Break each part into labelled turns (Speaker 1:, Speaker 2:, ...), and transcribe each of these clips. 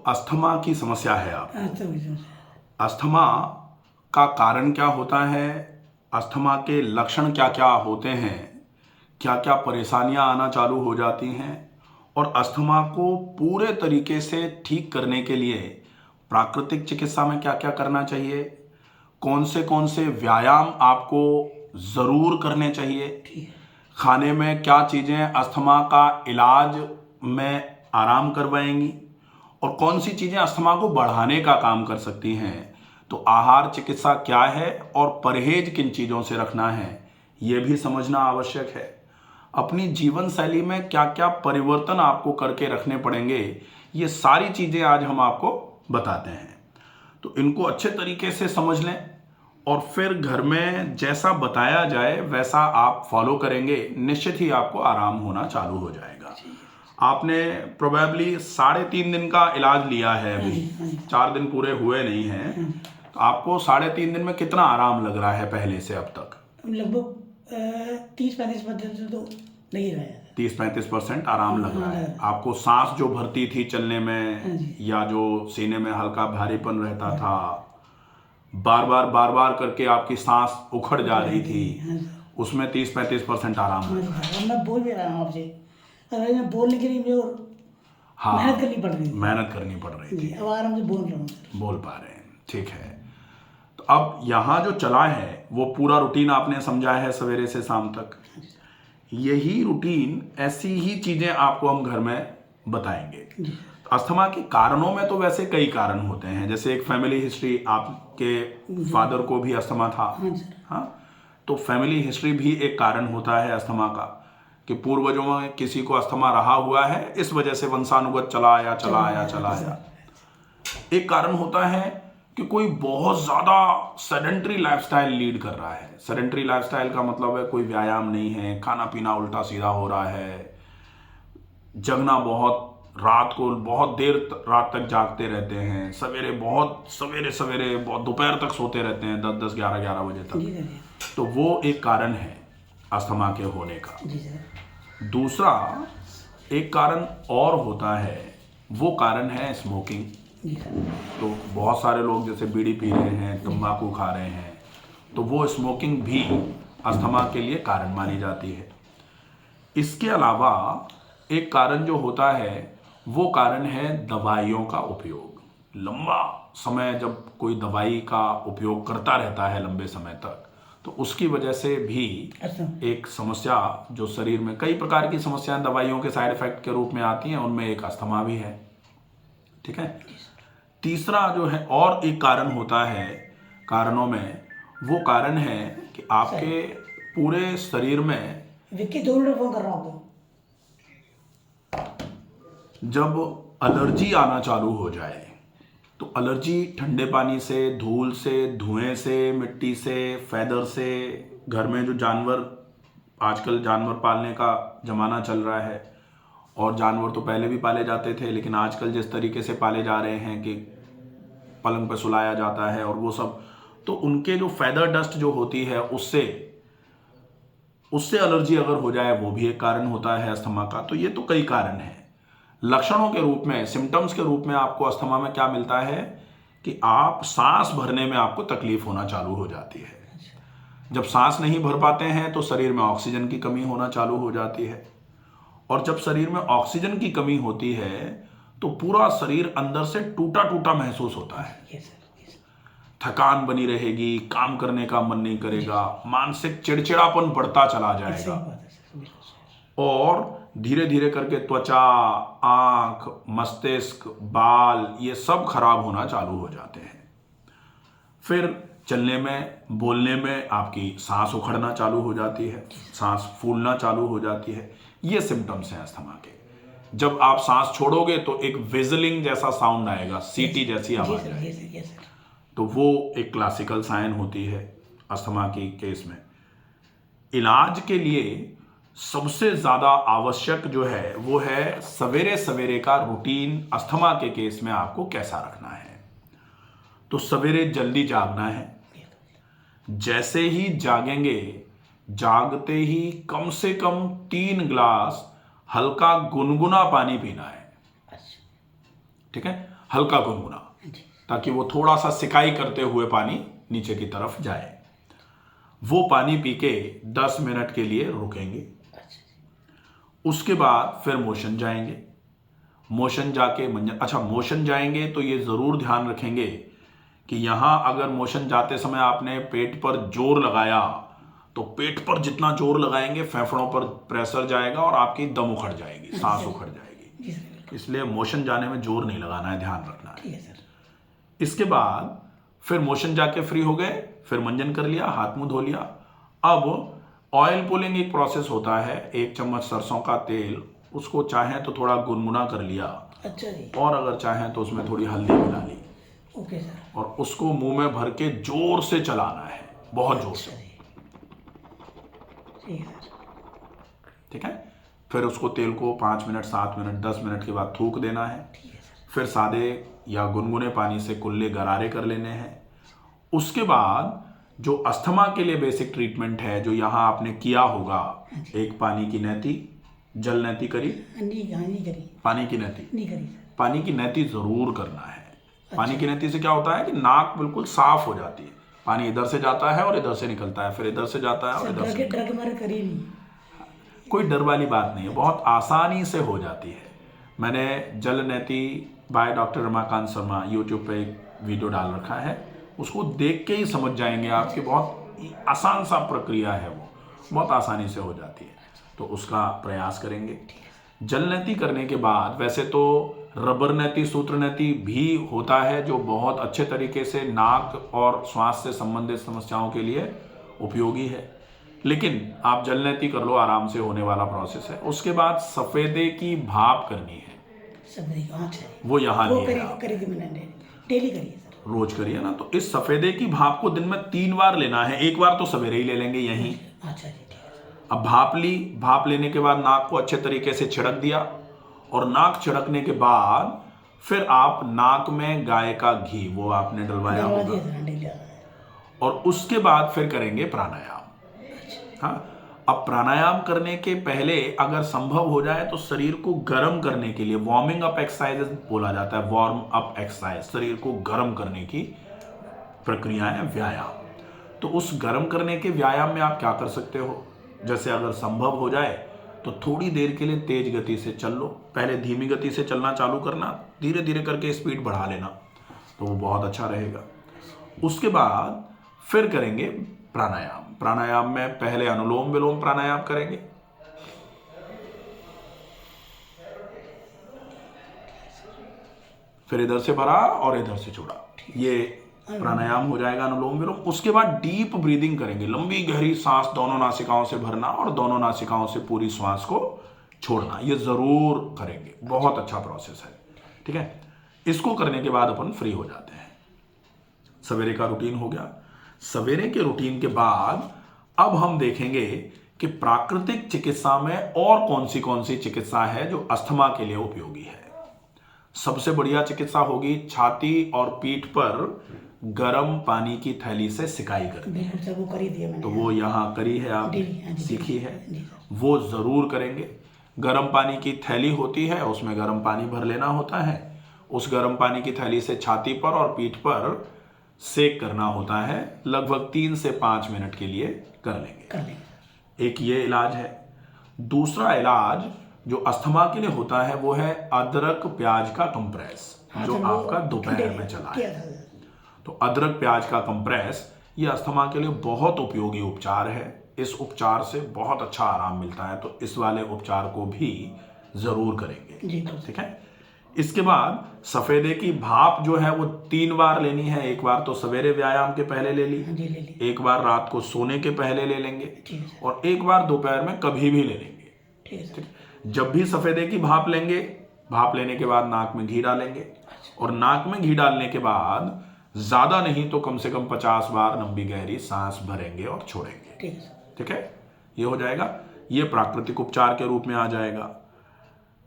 Speaker 1: Asthma की समस्या है आप,
Speaker 2: अस्थमा की समस्या।
Speaker 1: अस्थमा का कारण क्या होता है, अस्थमा के लक्षण क्या क्या होते हैं, क्या क्या परेशानियां आना चालू हो जाती हैं, और अस्थमा को पूरे तरीके से ठीक करने के लिए प्राकृतिक चिकित्सा में क्या क्या करना चाहिए, कौन से व्यायाम आपको ज़रूर करने चाहिए,
Speaker 2: ठीक है।
Speaker 1: खाने में क्या चीज़ें अस्थमा का इलाज में आराम करवाएंगी, और कौन सी चीज़ें अस्थमा को बढ़ाने का काम कर सकती हैं। तो आहार चिकित्सा क्या है और परहेज किन चीज़ों से रखना है, ये भी समझना आवश्यक है। अपनी जीवन शैली में क्या क्या परिवर्तन आपको करके रखने पड़ेंगे, ये सारी चीज़ें आज हम आपको बताते हैं। तो इनको अच्छे तरीके से समझ लें और फिर घर में जैसा बताया जाए वैसा आप फॉलो करेंगे, निश्चित ही आपको आराम होना चालू हो जाएगा। आपने प्रोबेबली 3.5 दिन का इलाज लिया है, अभी 4 दिन पूरे हुए नहीं हैं, तो आपको 3.5 दिन में कितना आराम लग रहा है पहले से अब तक?
Speaker 2: लगभग 30-35% तो लग ही रहा है।
Speaker 1: 30-35% आराम लग रहा है आपको। सांस जो भरती थी चलने में, या जो सीने में हल्का भारीपन रहता था, बार बार करके आपकी सांस उखड़ जा रही थी, उसमें 30-35% आराम लग रहा है।
Speaker 2: मैं बोल भी रहा हूँ आपसे, अगर मैं बोलने के लिए मुझे और
Speaker 1: हाँ,
Speaker 2: मेहनत करनी पड़ रही थी।
Speaker 1: मेहनत करनी पड़ रही थी।
Speaker 2: अब आराम से बोल रहा हूँ सर।
Speaker 1: बोल पा रहे हैं, ठीक है। तो अब यहाँ जो चला है वो पूरा रूटीन आपने समझा है सवेरे से शाम तक। यही रूटीन, ऐसी ही चीजें आपको हम घर में बताएंगे। अस्थमा के कारणों में तो वैसे कई कारण होते हैं, जैसे एक फैमिली हिस्ट्री, आपके फादर को भी अस्थमा था। हाँ, तो फैमिली हिस्ट्री भी एक कारण होता है अस्थमा का, कि पूर्वजों में किसी को अस्थमा रहा हुआ है, इस वजह से वंशानुगत चला आया। एक कारण होता है कि कोई बहुत ज्यादा सेडेंटरी लाइफस्टाइल लीड कर रहा है। सेडेंटरी लाइफस्टाइल का मतलब है कोई व्यायाम नहीं है, खाना पीना उल्टा सीधा हो रहा है, जगना बहुत, रात को बहुत देर रात तक जागते रहते हैं, सवेरे बहुत दोपहर तक सोते रहते हैं, 10-10 11-11 बजे तक। तो वो एक कारण है अस्थमा के होने का। दूसरा एक कारण और होता है, वो कारण है स्मोकिंग। तो बहुत सारे लोग जैसे बीड़ी पी रहे हैं, तंबाकू खा रहे हैं, तो वो स्मोकिंग भी अस्थमा के लिए कारण मानी जाती है। इसके अलावा एक कारण जो होता है, वो कारण है दवाइयों का उपयोग। लंबा समय जब कोई दवाई का उपयोग करता रहता है लंबे समय तक, तो उसकी वजह से भी एक समस्या, जो शरीर में कई प्रकार की समस्याएं दवाइयों के साइड इफेक्ट के रूप में आती हैं, उनमें एक अस्थमा भी है। ठीक है। तीसरा जो है और एक कारण होता है कारणों में, वो कारण है कि आपके पूरे शरीर में,
Speaker 2: विक्की 2 मिनट फोन कर रहा हूँ,
Speaker 1: जब एलर्जी आना चालू हो जाए, तो एलर्जी ठंडे पानी से, धूल से, धुएं से, मिट्टी से, फैदर से, घर में जो जानवर, आजकल जानवर पालने का जमाना चल रहा है, और जानवर तो पहले भी पाले जाते थे, लेकिन आजकल जिस तरीके से पाले जा रहे हैं कि पलंग पर सुलाया जाता है और वो सब, तो उनके जो फैदर डस्ट जो होती है, उससे एलर्जी अगर हो जाए, वो भी एक कारण होता है अस्थमा का। तो ये तो कई कारण हैं। लक्षणों के रूप में, सिम्टम्स के रूप में आपको अस्थमा में क्या मिलता है कि आप सांस भरने में आपको तकलीफ होना चालू हो जाती है। जब सांस नहीं भर पाते हैं तो शरीर में ऑक्सीजन की कमी होना चालू हो जाती है, और जब शरीर में ऑक्सीजन की कमी होती है तो पूरा शरीर अंदर से टूटा टूटा महसूस होता है। थकान बनी रहेगी, काम करने का मन नहीं करेगा, मानसिक चिड़चिड़ापन बढ़ता चला जाएगा, और धीरे धीरे करके त्वचा, आंख, मस्तिष्क, बाल, ये सब खराब होना चालू हो जाते हैं। फिर चलने में, बोलने में आपकी सांस उखड़ना चालू हो जाती है, सांस फूलना चालू हो जाती है। ये सिम्टम्स हैं अस्थमा के। जब आप सांस छोड़ोगे तो एक विजलिंग जैसा साउंड आएगा, सीटी जैसी आवाज आएगी। तो वो एक क्लासिकल साइन होती है अस्थमा की केस में। इलाज के लिए सबसे ज्यादा आवश्यक जो है वो है सवेरे सवेरे का रूटीन। अस्थमा के केस में आपको कैसा रखना है, तो सवेरे जल्दी जागना है। जैसे ही जागेंगे, जागते ही कम से कम 3 ग्लास हल्का गुनगुना पानी पीना है। ठीक है, हल्का गुनगुना,
Speaker 2: जी।
Speaker 1: ताकि वो थोड़ा सा सिकाई करते हुए पानी नीचे की तरफ जाए। वो पानी पी के 10 मिनट के लिए रुकेंगे।
Speaker 2: अच्छा जी।
Speaker 1: उसके बाद फिर मोशन जाएंगे। मोशन जाके अच्छा, मोशन जाएंगे तो ये ज़रूर ध्यान रखेंगे कि यहाँ अगर मोशन जाते समय आपने पेट पर जोर लगाया तो पेट पर जितना जोर लगाएंगे फेफड़ों पर प्रेशर जाएगा और आपकी दम उखड़ जाएगी, सांस उखड़ जाएगी।
Speaker 2: जी सर, बिल्कुल।
Speaker 1: इसलिए मोशन जाने में जोर नहीं लगाना है, ध्यान रखना है।
Speaker 2: ठीक है सर।
Speaker 1: इसके बाद फिर मोशन जाके फ्री हो गए, फिर मंजन कर लिया, हाथ मुंह धो लिया। अब ऑयल पुलिंग एक प्रोसेस होता है। 1 चम्मच सरसों का तेल, उसको चाहें तो थोड़ा गुनगुना कर लिया,
Speaker 2: अच्छा जी।
Speaker 1: और अगर चाहें तो उसमें थोड़ी हल्दी मिला ली,
Speaker 2: ओके सर।
Speaker 1: और उसको मुंह में भर के जोर से चलाना है, बहुत जोर
Speaker 2: अच्छा
Speaker 1: से।
Speaker 2: जी। ठीक है सर।
Speaker 1: ठीक है, फिर उसको तेल को 5 मिनट, 7 मिनट, 10 मिनट के बाद थूक देना है।
Speaker 2: ठीक है सर।
Speaker 1: फिर सादे या गुनगुने पानी से कुल्ले गरारे कर लेने हैं। उसके बाद जो अस्थमा के लिए बेसिक ट्रीटमेंट है, जो यहाँ आपने किया होगा, एक पानी की नैती, जल नैती करी,
Speaker 2: नहीं करी।
Speaker 1: पानी की नैती,
Speaker 2: नहीं करी सर।
Speaker 1: पानी की नैती जरूर करना है। पानी की नैती से क्या होता है कि नाक बिल्कुल साफ हो जाती है, पानी इधर से जाता है और इधर से निकलता है, फिर इधर से जाता है और
Speaker 2: सर
Speaker 1: इधर से
Speaker 2: ड्रग हमारे करी नहीं।
Speaker 1: कोई डर वाली बात नहीं है, बहुत आसानी से हो जाती है। मैंने जल नैती by doctor Ramakant Sharma YouTube पे एक वीडियो डाल रखा है, उसको देख के ही समझ जाएंगे आपकी, बहुत आसान सा प्रक्रिया है, वो बहुत आसानी से हो जाती है, तो उसका प्रयास करेंगे। जल नैती करने के बाद वैसे तो रबर नैती, सूत्र नैती भी होता है, जो बहुत अच्छे तरीके से नाक और श्वास से संबंधित समस्याओं के लिए उपयोगी है, लेकिन आप जल नैती कर लो, आराम से होने वाला प्रोसेस है। उसके बाद सफेदे की भाप करनी है,
Speaker 2: सब देखो। अच्छा जी।
Speaker 1: वो यहाँ
Speaker 2: वो
Speaker 1: नहीं है,
Speaker 2: करी
Speaker 1: आप
Speaker 2: करी थी मैंने, डेली करी है सर।
Speaker 1: रोज करिए ना। तो इस सफेदे की भाप को दिन में 3 बार लेना है, एक बार तो सवेरे ही ले लेंगे यहीं।
Speaker 2: अच्छा जी। ठीक है सर।
Speaker 1: अब भाप ली, भाप लेने के बाद नाक को अच्छे तरीके से छिड़क दिया, और नाक छिड़कने के बाद फिर आप नाक में गाय का घी, वो आपने डलवाया
Speaker 2: डलवा
Speaker 1: होगा,
Speaker 2: दिया सर, डेली आता है।
Speaker 1: और उसके बाद फिर करेंगे प्राणायाम। हाँ, अब प्राणायाम करने के पहले अगर संभव हो जाए तो शरीर को गर्म करने के लिए वार्मिंग अप एक्सरसाइज बोला जाता है, वार्म अप एक्सरसाइज, शरीर को गर्म करने की प्रक्रिया है, व्यायाम। तो उस गर्म करने के व्यायाम में आप क्या कर सकते हो, जैसे अगर संभव हो जाए तो थोड़ी देर के लिए तेज गति से चल लो, पहले धीमी गति से चलना चालू करना, धीरे धीरे करके स्पीड बढ़ा लेना, तो वो बहुत अच्छा रहेगा। उसके बाद फिर करेंगे प्राणायाम। प्राणायाम में पहले अनुलोम विलोम प्राणायाम करेंगे, फिर इधर से भरा और इधर से छोड़ा, ये प्राणायाम हो जाएगा, अनुलोम विलोम। उसके बाद डीप ब्रीदिंग करेंगे, लंबी गहरी सांस दोनों नासिकाओं से भरना और दोनों नासिकाओं से पूरी सांस को छोड़ना, ये जरूर करेंगे, बहुत अच्छा प्रोसेस है। ठीक है, इसको करने के बाद अपन फ्री हो जाते हैं। सवेरे का रूटीन हो गया। सवेरे के रूटीन के बाद अब हम देखेंगे कि प्राकृतिक चिकित्सा में और कौन सी चिकित्सा है जो अस्थमा के लिए उपयोगी है। सबसे बढ़िया चिकित्सा होगी छाती और पीठ पर गर्म पानी की थैली से सिकाई करनी।
Speaker 2: बिल्कुल सर, वो करी दिया मैंने।
Speaker 1: तो वो यहाँ करी है, आप
Speaker 2: डेली, हाँ जी,
Speaker 1: सीखी है,
Speaker 2: जी सर।
Speaker 1: वो जरूर करेंगे। गर्म पानी की थैली होती है, उसमें गर्म पानी भर लेना होता है, उस गर्म पानी की थैली से छाती पर और पीठ पर सेक करना होता है, लगभग 3 से 5 मिनट के लिए कर लेंगे। एक ये इलाज है। दूसरा इलाज जो अस्थमा के लिए होता है वो है अदरक प्याज का कंप्रेस, जो आपका दोपहर में चला है। तो अदरक प्याज का कंप्रेस, ये अस्थमा के लिए बहुत उपयोगी उपचार है। इस उपचार से बहुत अच्छा आराम मिलता है, तो इस वाले उपचार को भी जरूर करेंगे।
Speaker 2: जी
Speaker 1: ठीक है। इसके बाद सफेदे की भाप जो है वो 3 बार लेनी है, एक बार तो सवेरे व्यायाम के पहले ले ली,
Speaker 2: जी ले ली।
Speaker 1: एक बार रात को सोने के पहले ले लेंगे,
Speaker 2: ठीक है सर।
Speaker 1: और एक बार दोपहर में कभी भी ले लेंगे।
Speaker 2: ठीक है सर।
Speaker 1: जब भी सफेदे की भाप लेंगे, भाप लेने के बाद नाक में घी डालेंगे, और नाक में घी डालने के बाद ज्यादा नहीं तो कम से कम 50 बार लंबी गहरी सांस भरेंगे और छोड़ेंगे।
Speaker 2: ठीक है सर।
Speaker 1: ठीक है, ये हो जाएगा, ये प्राकृतिक उपचार के रूप में आ जाएगा।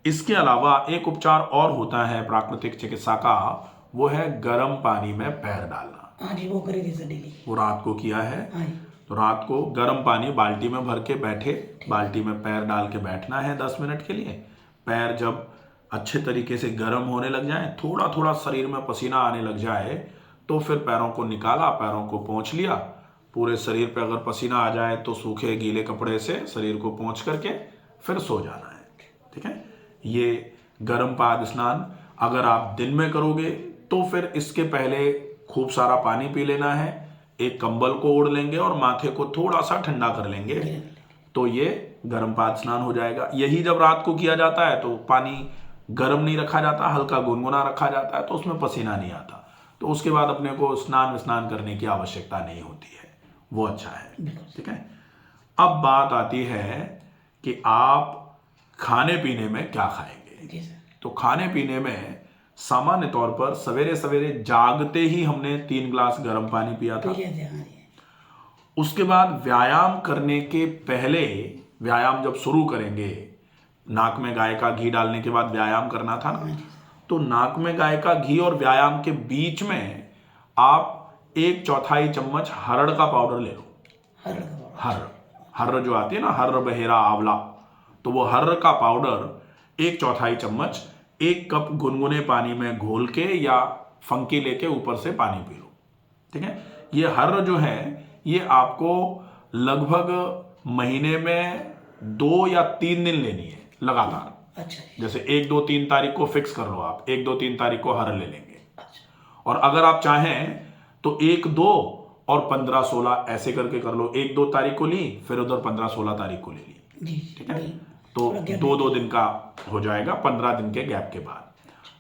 Speaker 1: इसके अलावा एक उपचार और होता है प्राकृतिक चिकित्सा का, वो है गर्म पानी में पैर डालना।
Speaker 2: हाँ जी, वो करी थी सर डेली।
Speaker 1: वो रात को किया है।
Speaker 2: हाँ जी।
Speaker 1: तो रात को गर्म पानी बाल्टी में भर के बैठे, बाल्टी में पैर डाल के बैठना है 10 मिनट के लिए। पैर जब अच्छे तरीके से गर्म होने लग जाए, थोड़ा थोड़ा शरीर में पसीना आने लग जाए, तो फिर पैरों को निकाला, पैरों को पोंछ लिया। पूरे शरीर पे अगर पसीना आ जाए तो सूखे गीले कपड़े से शरीर को पोंछ करके फिर सो जाना है। ठीक है, ये गर्म पाद स्नान अगर आप दिन में करोगे तो फिर इसके पहले खूब सारा पानी पी लेना है, एक कंबल को ओढ़ लेंगे और माथे को थोड़ा सा ठंडा कर लेंगे, तो ये गर्म पाद स्नान हो जाएगा। यही जब रात को किया जाता है तो पानी गर्म नहीं रखा जाता, हल्का गुनगुना रखा जाता है, तो उसमें पसीना नहीं आता, तो उसके बाद अपने को स्नान करने की आवश्यकता नहीं होती है, वो अच्छा है। ठीक है, अब बात आती है कि आप खाने पीने में क्या खाएंगे।
Speaker 2: जी सर।
Speaker 1: तो खाने पीने में सामान्य तौर पर सवेरे सवेरे जागते ही हमने 3 गिलास गर्म पानी पिया था। उसके बाद व्यायाम करने के पहले, व्यायाम जब शुरू करेंगे, नाक में गाय का घी डालने के बाद व्यायाम करना था ना, तो नाक में गाय का घी और व्यायाम के बीच में आप 1/4 चम्मच हरड़ का पाउडर ले लो। हर्र जो आती है ना, हर्र बहेरा आंवला, तो वो हर्र का पाउडर 1/4 चम्मच 1 कप गुनगुने पानी में घोल के या फंकी लेके ऊपर से पानी पी लो। ठीक है, ये हर्र जो है ये आपको लगभग महीने में 2 या 3 दिन लेनी है लगातार।
Speaker 2: अच्छा।
Speaker 1: जैसे 1, 2, 3 तारीख को फिक्स कर लो आप, 1, 2, 3 तारीख को हर्र ले लेंगे।
Speaker 2: अच्छा।
Speaker 1: और अगर आप चाहें तो 1, 2 और 15, 16 ऐसे करके कर लो। 1, 2 तारीख को ली, फिर उधर 15, 16 तारीख को ले ली। ठीक है, तो 2-2 दिन का हो जाएगा 15 दिन के गैप के बाद,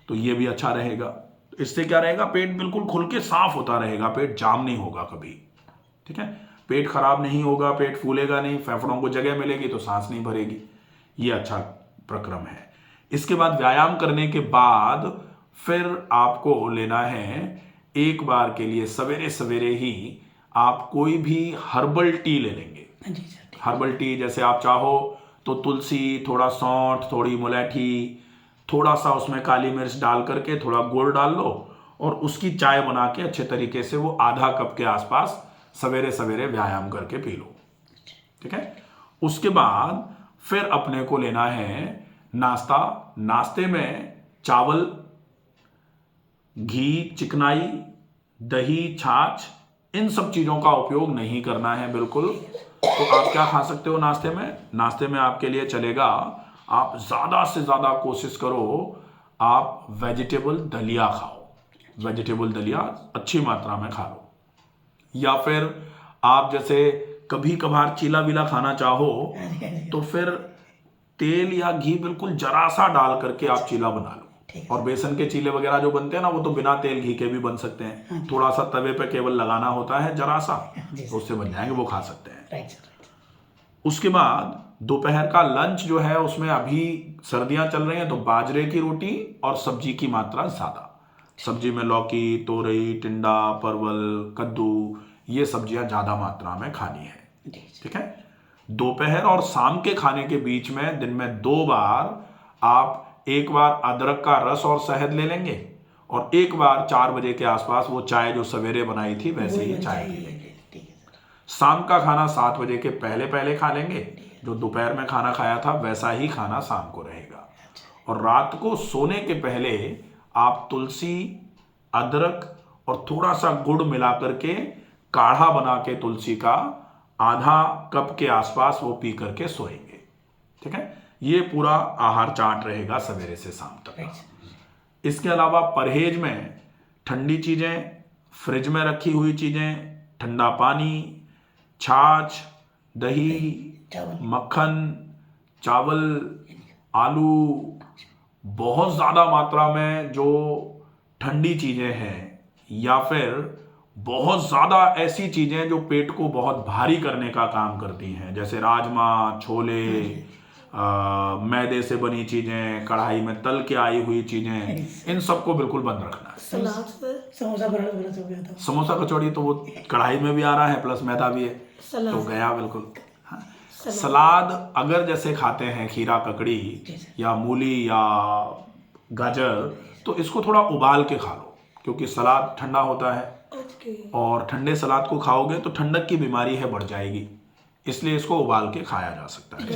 Speaker 1: तो ये भी अच्छा रहेगा। इससे क्या रहेगा, पेट बिल्कुल खुल के साफ होता रहेगा, पेट जाम नहीं होगा कभी। ठीक है, पेट खराब नहीं होगा, पेट फूलेगा नहीं, फेफड़ों को जगह मिलेगी तो सांस नहीं भरेगी, ये अच्छा प्रक्रम है। इसके बाद व्यायाम करने के बाद फिर आपको लेना है, एक बार के लिए सवेरे सवेरे ही आप कोई भी हर्बल टी ले लेंगे। हर्बल टी जैसे आप चाहो तो तुलसी, थोड़ा सौंठ, थोड़ी मुलैठी, थोड़ा सा उसमें काली मिर्च डाल करके थोड़ा गुड़ डाल लो और उसकी चाय बना के अच्छे तरीके से वो आधा कप के आसपास सवेरे सवेरे व्यायाम करके पी लो। ठीक है, उसके बाद फिर अपने को लेना है नाश्ता। नाश्ते में चावल, घी, चिकनाई, दही, छाछ, इन सब चीज़ों का उपयोग नहीं करना है बिल्कुल। तो आप क्या खा सकते हो नाश्ते में? नाश्ते में आपके लिए चलेगा, आप ज़्यादा से ज़्यादा कोशिश करो आप वेजिटेबल दलिया खाओ। वेजिटेबल दलिया अच्छी मात्रा में खा लो, या फिर आप जैसे कभी कभार चीला विला खाना चाहो तो फिर तेल या घी बिल्कुल जरा सा डाल करके आप चीला बना लो। और बेसन के चीले वगैरह जो बनते हैं ना, वो तो बिना तेल घी के भी बन सकते हैं। थोड़ा सा तवे पे केवल लगाना होता है जरा सा, तो उससे बन जाएंगे, वो खा सकते हैं। उसके बाद दोपहर का लंच जो है उसमें अभी सर्दियां चल रही हैं तो बाजरे की रोटी और सब्जी की मात्रा ज़्यादा। सब्जी में लौकी, तोरई, टिंडा, परवल, कद्दू, ये सब्जियां ज़्यादा मात्रा में खानी है। ठीक है, दोपहर और शाम के खाने के बीच में दिन में 2 बार आप एक बार अदरक का रस और शहद ले लेंगे और एक बार 4 बजे के आसपास वो चाय जो सवेरे बनाई थी वैसे ही चाय पी लेंगे। शाम का खाना 7 बजे के पहले पहले खा लेंगे, जो दोपहर में खाना खाया था वैसा ही खाना शाम को रहेगा। और रात को सोने के पहले आप तुलसी, अदरक और थोड़ा सा गुड़ मिला करके काढ़ा बना के तुलसी का आधा कप के आसपास वो पी करके सोएंगे। ठीक है, ये पूरा आहार चार्ट रहेगा सवेरे से शाम तक। इसके अलावा परहेज में ठंडी चीज़ें, फ्रिज में रखी हुई चीज़ें, ठंडा पानी, छाछ, दही, मक्खन, चावल, आलू, बहुत ज़्यादा मात्रा में जो ठंडी चीज़ें हैं, या फिर बहुत ज़्यादा ऐसी चीज़ें जो पेट को बहुत भारी करने का काम करती हैं, जैसे राजमा, छोले, मैदे से बनी चीज़ें, कढ़ाई में तल के आई हुई चीज़ें, इन सबको बिल्कुल बंद रखना है। समोसा कचौड़ी तो वो कढ़ाई में भी आ रहा है प्लस मैदा भी है, तो गया बिल्कुल। हाँ। सलाद अगर जैसे खाते हैं खीरा, ककड़ी या मूली या गाजर, तो इसको थोड़ा उबाल के खा लो, क्योंकि सलाद ठंडा होता है और ठंडे सलाद को खाओगे तो ठंडक की बीमारी है बढ़ जाएगी, इसलिए इसको उबाल के खाया जा सकता है।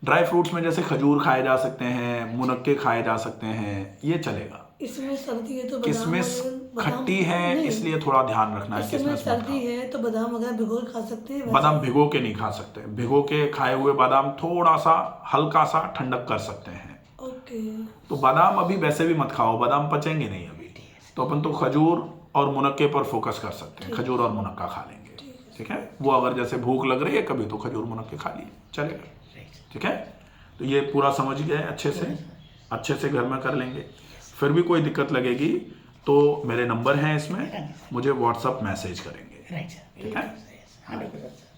Speaker 1: ड्राई फ्रूट्स में जैसे खजूर खाए जा सकते हैं, मुनक्के खाए जा सकते हैं, ये चलेगा।
Speaker 2: इसमें सर्दी है तो
Speaker 1: किशमिश खट्टी है, इसलिए थोड़ा ध्यान रखना है।
Speaker 2: इसमें
Speaker 1: किशमिश मत
Speaker 2: सर्दी
Speaker 1: खाओ।
Speaker 2: है तो बादाम वगैरह भिगो के खा सकते हैं।
Speaker 1: बादाम भिगो के नहीं खा सकते। भिगो के खाए हुए बादाम थोड़ा सा हल्का सा ठंडक कर सकते हैं।
Speaker 2: ओके।
Speaker 1: तो बादाम अभी वैसे भी मत खाओ, बादाम पचेंगे नहीं अभी। तो अपन तो खजूर और मुनक्के पर फोकस कर सकते हैं, खजूर और मुनक्का खा लेंगे। ठीक है, वो अगर जैसे भूख लग रही है कभी तो खजूर मुनक्के खा लिए, चलेगा। ठीक है, तो ये पूरा समझ गए अच्छे से घर में कर लेंगे। फिर भी कोई दिक्कत लगेगी तो मेरे नंबर हैं इसमें, मुझे व्हाट्सअप मैसेज करेंगे।
Speaker 2: Right sir.
Speaker 1: ठीक है।
Speaker 2: 100%।